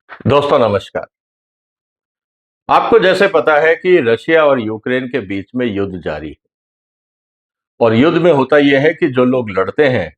दोस्तों नमस्कार। आपको जैसे पता है कि रशिया और यूक्रेन के बीच में युद्ध जारी है और युद्ध में होता यह है कि जो लोग लड़ते हैं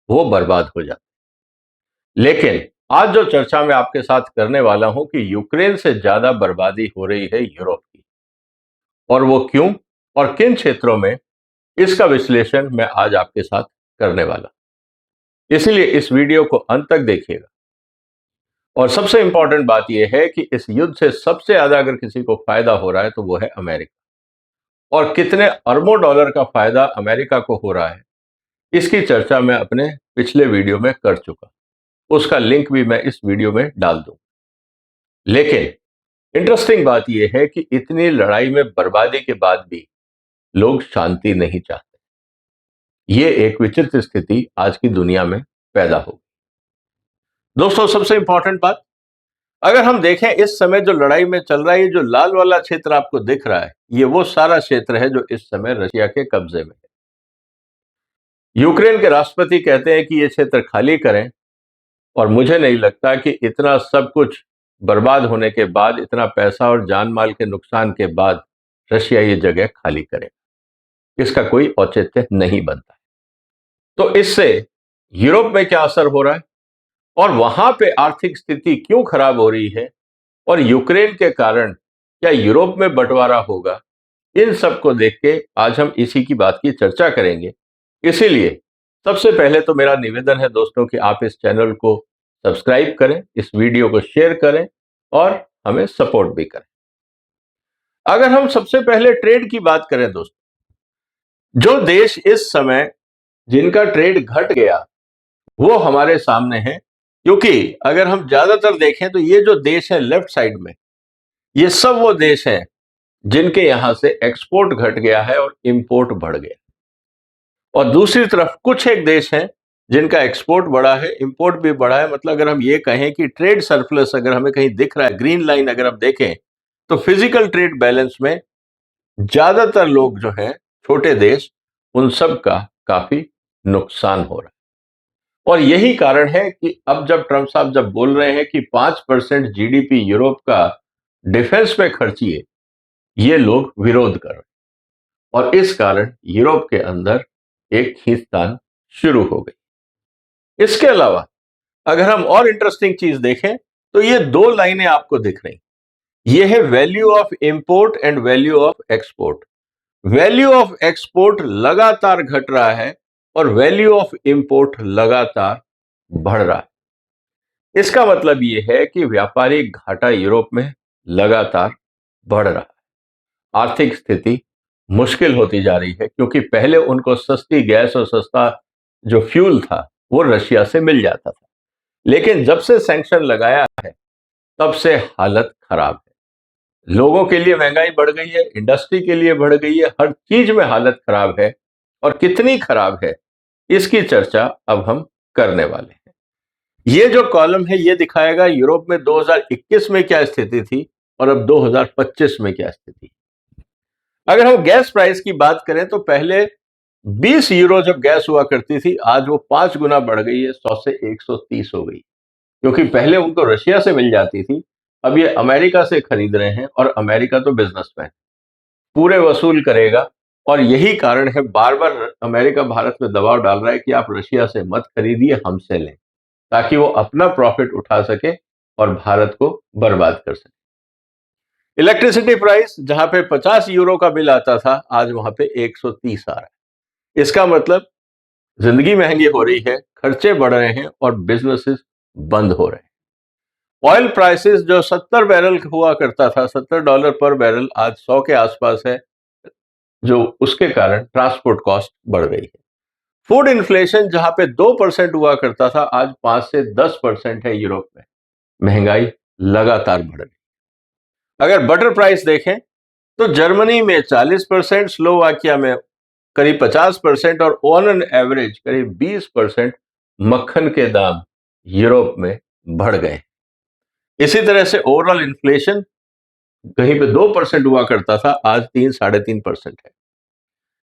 वो बर्बाद हो जाते हैं। लेकिन आज जो चर्चा मैं आपके साथ करने वाला हूं कि यूक्रेन से ज्यादा बर्बादी हो रही है यूरोप की, और वो क्यों और किन क्षेत्रों में, इसका विश्लेषण मैं आज आपके साथ करने वाला। इसलिए इस वीडियो को अंत तक देखिएगा। और सबसे इंपॉर्टेंट बात यह है कि इस युद्ध से सबसे ज्यादा अगर किसी को फायदा हो रहा है तो वो है अमेरिका। और कितने अरबों डॉलर का फायदा अमेरिका को हो रहा है, इसकी चर्चा मैं अपने पिछले वीडियो में कर चुका। उसका लिंक भी मैं इस वीडियो में डाल दूं। लेकिन इंटरेस्टिंग बात यह है कि इतनी लड़ाई में बर्बादी के बाद भी लोग शांति नहीं चाहते। ये एक विचित्र स्थिति आज की दुनिया में पैदा हो। दोस्तों सबसे इंपॉर्टेंट बात, अगर हम देखें इस समय जो लड़ाई में चल रहा है, ये जो लाल वाला क्षेत्र आपको दिख रहा है, ये वो सारा क्षेत्र है जो इस समय रशिया के कब्जे में है। यूक्रेन के राष्ट्रपति कहते हैं कि ये क्षेत्र खाली करें, और मुझे नहीं लगता कि इतना सब कुछ बर्बाद होने के बाद, इतना पैसा और जान माल के नुकसान के बाद रशिया ये जगह खाली करे। इसका कोई औचित्य नहीं बनता है। तो इससे यूरोप में क्या असर हो रहा है और वहां पे आर्थिक स्थिति क्यों खराब हो रही है, और यूक्रेन के कारण क्या यूरोप में बंटवारा होगा, इन सब को देख के आज हम इसी की बात की चर्चा करेंगे। इसीलिए सबसे पहले तो मेरा निवेदन है दोस्तों कि आप इस चैनल को सब्सक्राइब करें, इस वीडियो को शेयर करें और हमें सपोर्ट भी करें। अगर हम सबसे पहले ट्रेड की बात करें दोस्तों, जो देश इस समय जिनका ट्रेड घट गया वो हमारे सामने है। क्योंकि अगर हम ज्यादातर देखें तो ये जो देश है लेफ्ट साइड में, ये सब वो देश हैं जिनके यहां से एक्सपोर्ट घट गया है और इंपोर्ट बढ़ गया। और दूसरी तरफ कुछ एक देश हैं जिनका एक्सपोर्ट बढ़ा है, इंपोर्ट भी बढ़ा है। मतलब अगर हम ये कहें कि ट्रेड सरप्लस अगर हमें कहीं दिख रहा है, ग्रीन लाइन अगर आप देखें, तो फिजिकल ट्रेड बैलेंस में ज्यादातर लोग जो हैं, छोटे देश, उन सब का काफी नुकसान हो रहा है। और यही कारण है कि अब जब ट्रंप साहब जब बोल रहे हैं कि 5% जीडीपी यूरोप का डिफेंस में खर्चिए, ये लोग विरोध कर रहे हैं। और इस कारण यूरोप के अंदर एक खींचतान शुरू हो गई। इसके अलावा अगर हम और इंटरेस्टिंग चीज देखें तो ये दो लाइनें आपको दिख रही, ये है value of import and value of export. Value of export लगातार घट रहा है और वैल्यू ऑफ इंपोर्ट लगातार बढ़ रहा है। इसका मतलब यह है कि व्यापारिक घाटा यूरोप में लगातार बढ़ रहा है। आर्थिक स्थिति मुश्किल होती जा रही है क्योंकि पहले उनको सस्ती गैस और सस्ता जो फ्यूल था वो रशिया से मिल जाता था, लेकिन जब से सैंक्शन लगाया है तब से हालत खराब है। लोगों के लिए महंगाई बढ़ गई है, इंडस्ट्री के लिए बढ़ गई है, हर चीज में हालत खराब है। और कितनी खराब है इसकी चर्चा अब हम करने वाले हैं। ये जो कॉलम है ये दिखाएगा यूरोप में 2021 में क्या स्थिति थी और अब 2025 में क्या स्थिति। अगर हम गैस प्राइस की बात करें तो पहले 20 यूरो जब गैस हुआ करती थी, आज वो 5 गुना बढ़ गई है, 100 से 130 हो गई। क्योंकि पहले उनको रशिया से मिल जाती थी, अब ये अमेरिका से खरीद रहे हैं, और अमेरिका तो बिजनेसमैन पूरे वसूल करेगा। और यही कारण है बार बार अमेरिका भारत में दबाव डाल रहा है कि आप रशिया से मत खरीदिए, हमसे लें, ताकि वो अपना प्रॉफिट उठा सके और भारत को बर्बाद कर सके। इलेक्ट्रिसिटी प्राइस जहां पे 50 यूरो का बिल आता था, आज वहां पे 130 आ रहा है। इसका मतलब जिंदगी महंगी हो रही है, खर्चे बढ़ रहे हैं और बिजनेसेस बंद हो रहे हैं। ऑयल प्राइसेस जो 70 बैरल हुआ करता था, $70 पर बैरल, आज 100 के आसपास है, जो उसके कारण ट्रांसपोर्ट कॉस्ट बढ़ गई है। फूड इन्फ्लेशन जहां पे 2% हुआ करता था, आज 5 से 10% है यूरोप में। महंगाई लगातार बढ़ रही। अगर बटर प्राइस देखें तो जर्मनी में 40%, स्लोवाकिया में करीब 50% और ऑन एन एवरेज करीब 20% मक्खन के दाम यूरोप में बढ़ गए। इसी तरह से ओवरऑल इन्फ्लेशन कहीं पे 2% हुआ करता था, आज 3-3.5% है।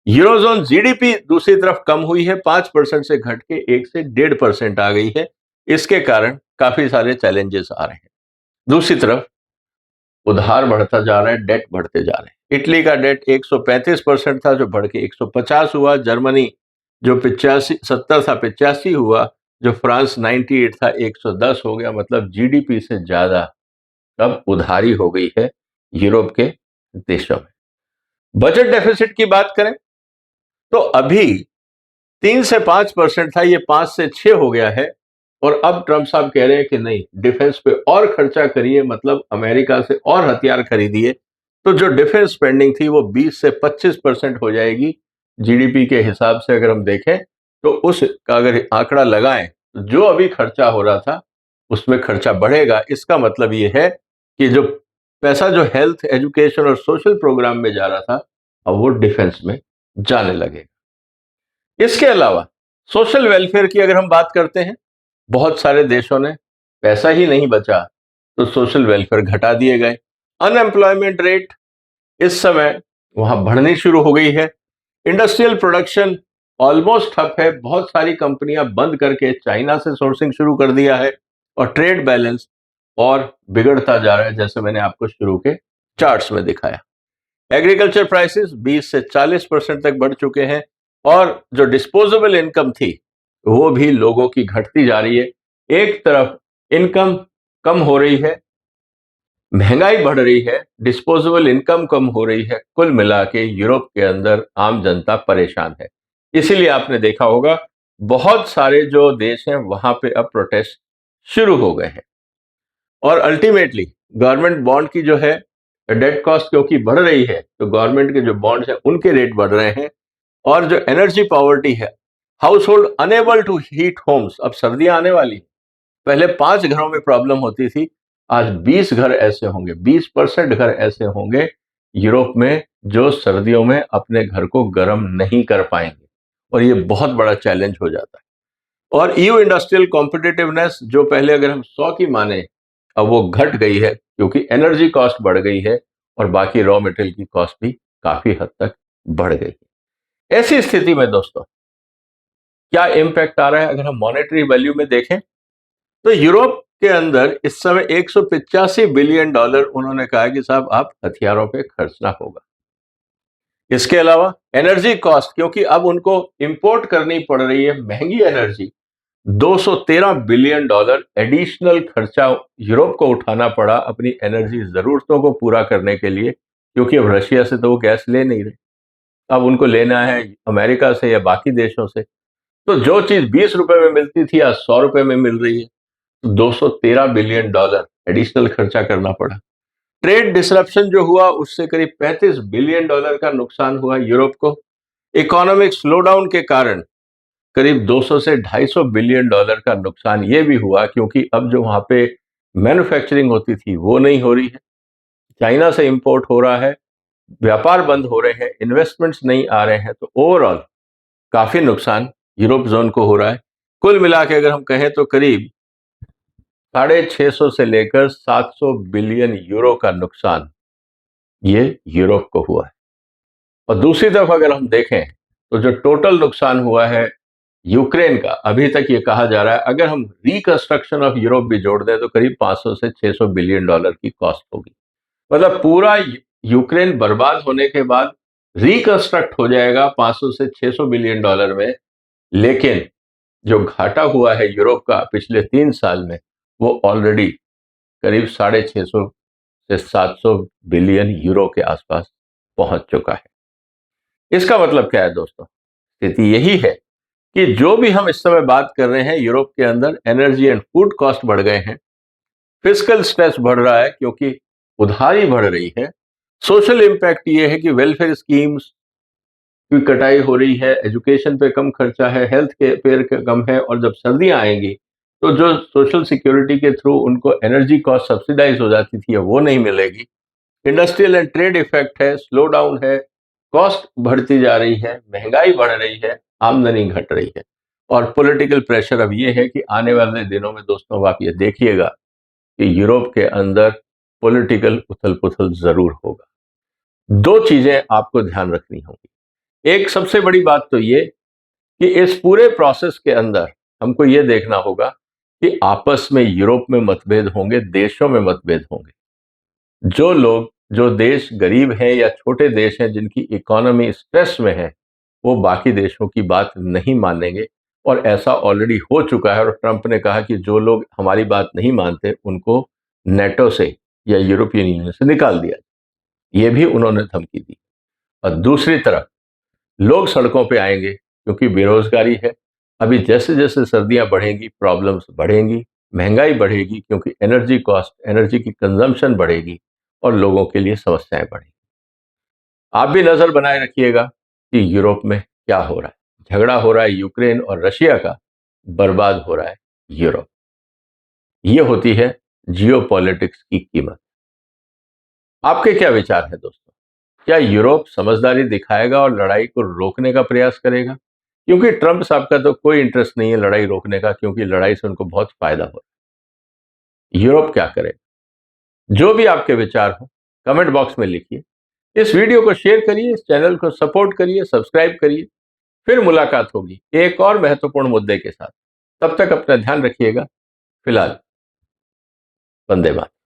यूरोजोन जीडीपी दूसरी तरफ कम हुई है, 5% से घट के 1 से 1.5% आ गई है। इसके कारण काफी सारे चैलेंजेस आ रहे हैं। दूसरी तरफ उधार बढ़ता जा रहा है, डेट बढ़ते जा रहे हैं। इटली का डेट 135% था जो बढ़ के 150 हुआ, जर्मनी जो 70 था 85 हुआ, जो फ्रांस 98 था 110 हो गया। मतलब जीडीपी से ज्यादा अब उधारी हो गई है यूरोप के देशों में। बजट डेफिसिट की बात करें तो अभी 3 से 5% था, ये 5 से 6 हो गया है। और अब ट्रंप साहब कह रहे हैं कि नहीं, डिफेंस पे और खर्चा करिए, मतलब अमेरिका से और हथियार खरीदिए। तो जो डिफेंस स्पेंडिंग थी वो 20 से 25% हो जाएगी जीडीपी के हिसाब से। अगर हम देखें तो उसका अगर आंकड़ा लगाएं तो जो अभी खर्चा हो रहा था उसमें खर्चा बढ़ेगा। इसका मतलब ये है कि जो पैसा जो हेल्थ, एजुकेशन और सोशल प्रोग्राम में जा रहा था अब वो डिफेंस में जाने लगेगा। इसके अलावा सोशल वेलफेयर की अगर हम बात करते हैं, बहुत सारे देशों ने पैसा ही नहीं बचा तो सोशल वेलफेयर घटा दिए गए। अनएम्प्लॉयमेंट रेट इस समय वहां बढ़नी शुरू हो गई है। इंडस्ट्रियल प्रोडक्शन ऑलमोस्ट ठप है, बहुत सारी कंपनियां बंद करके चाइना से सोर्सिंग शुरू कर दिया है। और ट्रेड बैलेंस और बिगड़ता जा रहा है, जैसे मैंने आपको शुरू के चार्ट्स में दिखाया। एग्रीकल्चर प्राइसेस 20 से 40% तक बढ़ चुके हैं। और जो डिस्पोजेबल इनकम थी वो भी लोगों की घटती जा रही है। एक तरफ इनकम कम हो रही है, महंगाई बढ़ रही है, डिस्पोजेबल इनकम कम हो रही है। कुल मिला के यूरोप के अंदर आम जनता परेशान है। इसीलिए आपने देखा होगा बहुत सारे जो देश हैं वहां पे अब प्रोटेस्ट शुरू हो गए हैं। और अल्टीमेटली गवर्नमेंट बॉन्ड की जो है डेट कॉस्ट क्योंकि बढ़ रही है तो गवर्नमेंट के जो बॉन्ड्स हैं उनके रेट बढ़ रहे हैं। और जो एनर्जी पॉवर्टी है, household unable to heat homes, अब सर्दियां आने वाली, पहले 5 घरों में प्रॉब्लम होती थी, आज 20 घर ऐसे होंगे, 20% घर ऐसे होंगे यूरोप में जो सर्दियों में अपने घर को गर्म नहीं कर पाएंगे। और ये बहुत बड़ा चैलेंज हो जाता है। और ईयू इंडस्ट्रियल कॉम्पिटिटिवनेस जो पहले अगर हम 100 की माने अब वो घट गई है क्योंकि एनर्जी कॉस्ट बढ़ गई है और बाकी रॉ मटेरियल की कॉस्ट भी काफी हद तक बढ़ गई है। ऐसी स्थिति में दोस्तों क्या इम्पैक्ट आ रहा है अगर हम मॉनेटरी वैल्यू में देखें तो यूरोप के अंदर इस समय 185 बिलियन डॉलर उन्होंने कहा है कि साहब आप हथियारों पे खर्चना होगा। इसके अलावा एनर्जी कॉस्ट, क्योंकि अब उनको इंपोर्ट करनी पड़ रही है महंगी एनर्जी, 213 बिलियन डॉलर एडिशनल खर्चा यूरोप को उठाना पड़ा अपनी एनर्जी जरूरतों को पूरा करने के लिए, क्योंकि अब रशिया से तो वो गैस ले नहीं रहे, अब उनको लेना है अमेरिका से या बाकी देशों से। तो जो चीज 20 रुपए में मिलती थी आज 100 रुपए में मिल रही है, तो 213 बिलियन डॉलर एडिशनल खर्चा करना पड़ा। ट्रेड डिसरप्शन जो हुआ उससे करीब 35 बिलियन डॉलर का नुकसान हुआ यूरोप को। इकोनॉमिक स्लोडाउन के कारण करीब 200 से 250 बिलियन डॉलर का नुकसान ये भी हुआ, क्योंकि अब जो वहां पे मैन्युफैक्चरिंग होती थी वो नहीं हो रही है, चाइना से इंपोर्ट हो रहा है, व्यापार बंद हो रहे हैं, इन्वेस्टमेंट्स नहीं आ रहे हैं। तो ओवरऑल काफी नुकसान यूरोप जोन को हो रहा है। कुल मिला के अगर हम कहें तो करीब 650 से लेकर 700 बिलियन यूरो का नुकसान ये यूरोप को हुआ है। और दूसरी तरफ अगर हम देखें तो जो टोटल नुकसान हुआ है यूक्रेन का, अभी तक ये कहा जा रहा है अगर हम रिकंस्ट्रक्शन ऑफ यूरोप भी जोड़ दें तो करीब 500 से 600 बिलियन डॉलर की कॉस्ट होगी। मतलब पूरा यूक्रेन बर्बाद होने के बाद रिकंस्ट्रक्ट हो जाएगा 500 से 600 बिलियन डॉलर में। लेकिन जो घाटा हुआ है यूरोप का पिछले 3 साल में वो ऑलरेडी करीब 650 से 700 बिलियन यूरो के आसपास पहुंच चुका है। इसका मतलब क्या है दोस्तों? स्थिति यही है कि जो भी हम इस समय बात कर रहे हैं यूरोप के अंदर एनर्जी एंड फूड कॉस्ट बढ़ गए हैं, फिजिकल स्ट्रेस बढ़ रहा है क्योंकि उधारी बढ़ रही है, सोशल इंपैक्ट ये है कि वेलफेयर स्कीम्स की कटाई हो रही है, एजुकेशन पे कम खर्चा है, हेल्थ के पेयर कम है। और जब सर्दियां आएंगी तो जो सोशल सिक्योरिटी के थ्रू उनको एनर्जी कॉस्ट सब्सिडाइज हो जाती थी वो नहीं मिलेगी। इंडस्ट्रियल एंड ट्रेड इफेक्ट है, स्लो डाउन है, कॉस्ट बढ़ती जा रही है, महंगाई बढ़ रही है, आमदनी घट रही है। और पॉलिटिकल प्रेशर अब ये है कि आने वाले दिनों में दोस्तों आप ये देखिएगा कि यूरोप के अंदर पॉलिटिकल उथल पुथल जरूर होगा। दो चीजें आपको ध्यान रखनी होंगी। एक सबसे बड़ी बात तो ये कि इस पूरे प्रोसेस के अंदर हमको ये देखना होगा कि आपस में यूरोप में मतभेद होंगे, देशों में मतभेद होंगे। जो लोग, जो देश गरीब हैं या छोटे देश हैं जिनकी इकोनॉमी स्ट्रेस में है, वो बाकी देशों की बात नहीं मानेंगे। और ऐसा ऑलरेडी हो चुका है और ट्रंप ने कहा कि जो लोग हमारी बात नहीं मानते उनको नेटो से या यूरोपियन यूनियन से निकाल दिया। ये भी उन्होंने धमकी दी। और दूसरी तरफ लोग सड़कों पे आएंगे क्योंकि बेरोजगारी है। अभी जैसे जैसे सर्दियां बढ़ेंगी प्रॉब्लम्स बढ़ेंगी, महंगाई बढ़ेगी क्योंकि एनर्जी कॉस्ट, एनर्जी की कंजम्पशन बढ़ेगी और लोगों के लिए समस्याएं बढ़ेंगी। आप भी नजर बनाए रखिएगा कि यूरोप में क्या हो रहा है। झगड़ा हो रहा है यूक्रेन और रशिया का, बर्बाद हो रहा है यूरोप। ये होती है जियो पॉलिटिक्स की कीमत। आपके क्या विचार है दोस्तों? क्या यूरोप समझदारी दिखाएगा और लड़ाई को रोकने का प्रयास करेगा? क्योंकि ट्रंप साहब का तो कोई इंटरेस्ट नहीं है लड़ाई रोकने का, क्योंकि लड़ाई से उनको बहुत फायदा हो रहा है। यूरोप क्या करे? जो भी आपके विचार हो कमेंट बॉक्स में लिखिए। इस वीडियो को शेयर करिए, इस चैनल को सपोर्ट करिए, सब्सक्राइब करिए। फिर मुलाकात होगी एक और महत्वपूर्ण मुद्दे के साथ। तब तक अपना ध्यान रखिएगा। फिलहाल वंदे मातरम।